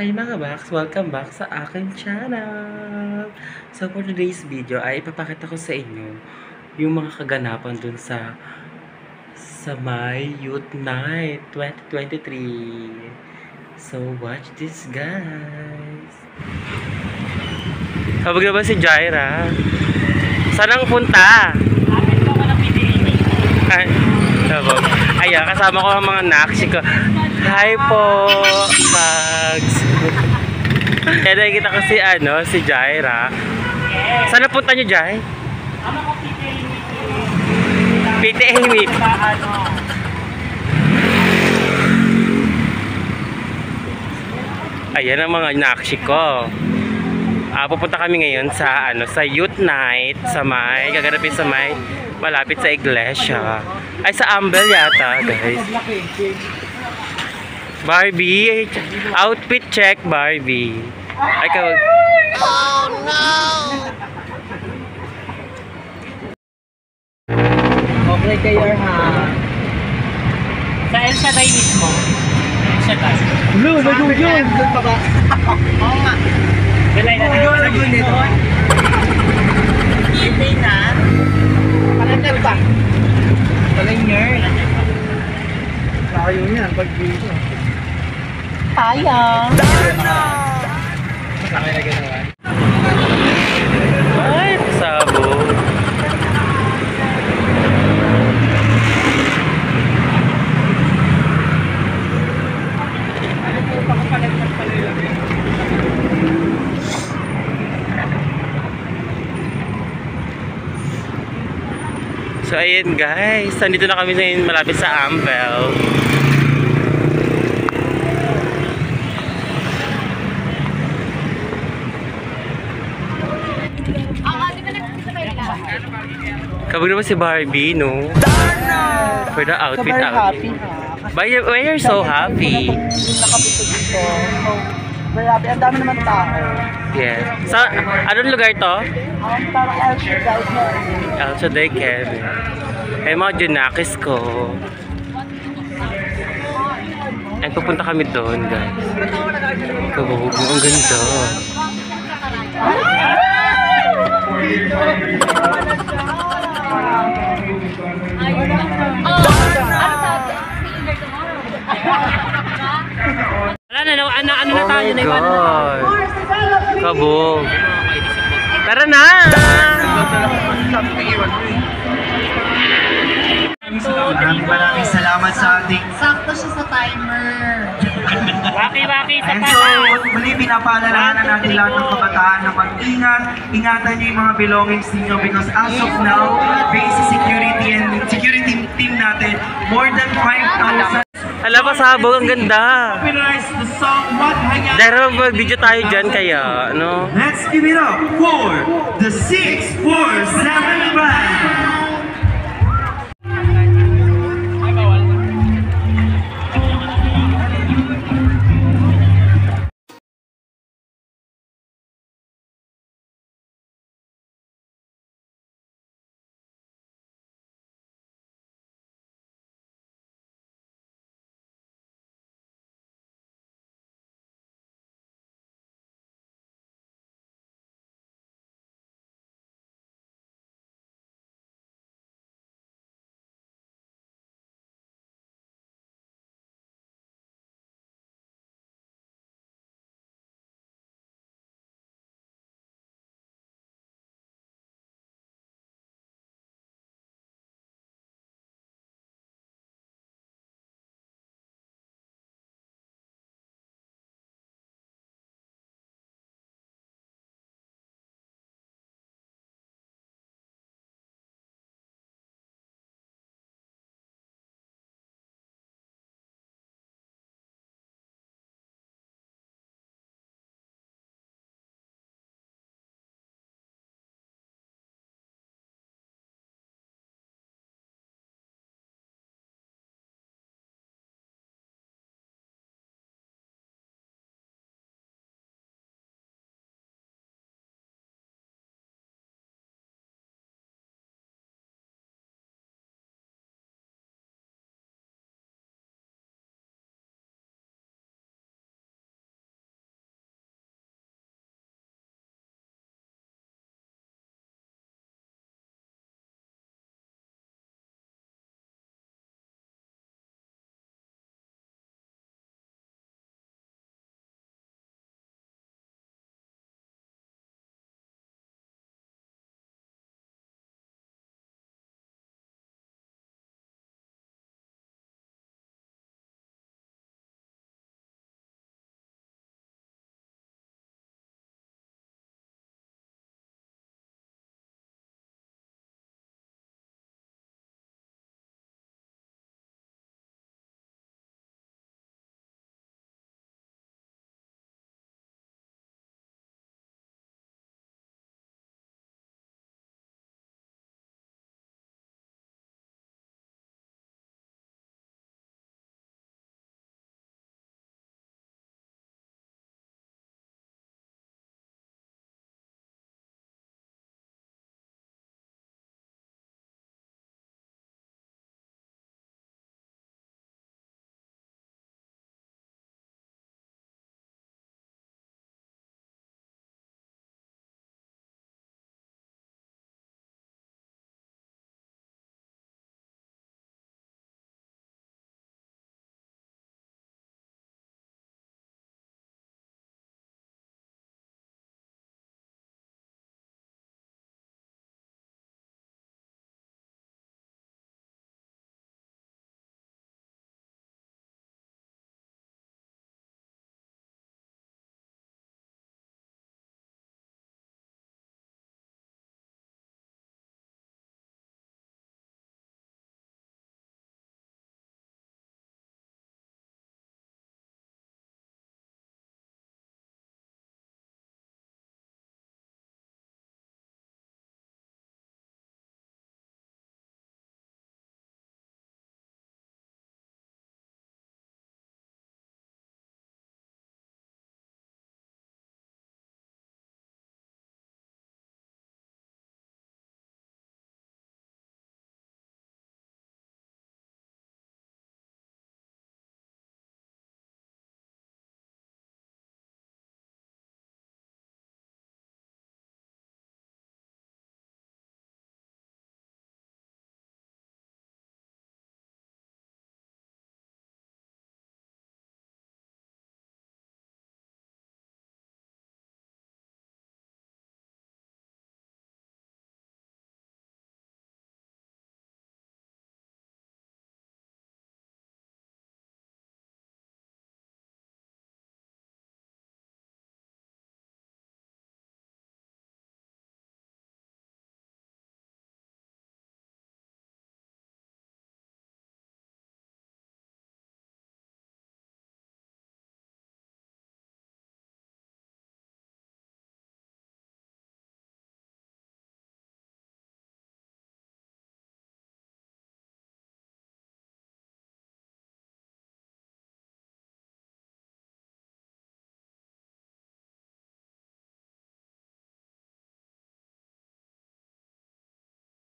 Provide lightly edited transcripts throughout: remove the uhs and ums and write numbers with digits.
Hi mga Max! Welcome back sa aking channel! So for today's video ay ipapakita ko sa inyo yung mga kaganapan dun sa my Youth Night 2023. So watch this guys! Kabag na ba si Jaira? Saan ang punta? Ay, sabog. Ayan, kasama ko ang mga naksi ko. Hi po, Mags. Kaya nakikita ko si Jaira. Saan napunta nyo, Jai? PTA meet. Ayan ang mga naksi ko. Pupunta kami ngayon sa Youth Night gaganapin sa malapit sa iglesia. Ay, sa Ambel yata, guys. Barbie, outfit check, Barbie. Ay, oh no! Okay kayo, ha? Sa El Shaddai mismo. El Shaddai. Blue, nagong yun! Doon pa ba? Oo nga. Galay na nagong dito. Kitay na. Palandag pa. Palandag. Sayang yan, pag dito. Sayang. Ay, sabo. So ayan guys, nandito na kami ngayon malapit sa Ambel. Kabag naman si Barbie, no? For the outfit out. Why you're so happy? Nakapunta dito. So, very happy. Ang dami naman tao. Yes. Sa anong lugar to? Parang El Shaddai mo. El Shaddai Kevin. Ay mga junakis ko. Ay pupunta kami doon, guys. Kabog mo, ang ganda. Ano na tayo na iwan? Kabog. Tara na! Maraming salamat sa ating... Sakto siya sa timer. Waki-waki sa And so, muli pinapaalalahanan natin lahat ng kabataan na mag-ingat. Ingatan niyo yung mga belongings ninyo because as of now, basic security and security team natin, more than 5,000 Hala pa sabog, ang ganda. popularized the song What Hayaan. Dahil mag-video tayo dyan kaya, no? Let's give it up for the 647 Band!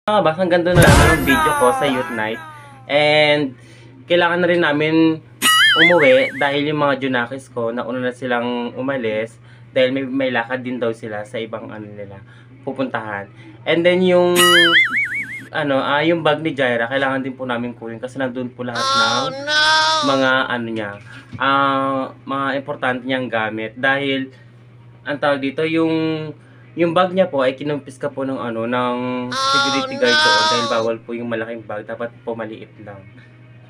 Mga box, hanggang doon na lang ang video ko sa Youth Night. And kailangan na rin namin umuwi dahil yung mga Junakis ko, nauna na silang umalis dahil may lakad din daw sila sa ibang ano nila, pupuntahan. And then yung yung bag ni Jaira, kailangan din po namin kunin kasi nandun po lahat ng mga ano niya, mga importante niyang gamit dahil ang tawag dito, yung bag niya po ay kinumpis ka po ng ng security guard doon dahil bawal po yung malaking bag, dapat po maliit lang.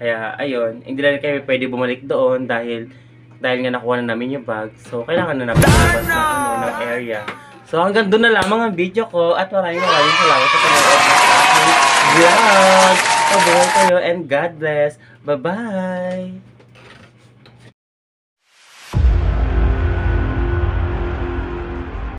Kaya ayun, hindi na kami pwede bumalik doon dahil nga nakuha na namin yung bag. So kailangan na namin lumabas ng area. So hanggang doon na lamang ang video ko at maraming salamat sa panonood ng aking vlog. Mabuhay kayo and God bless. Bye-bye!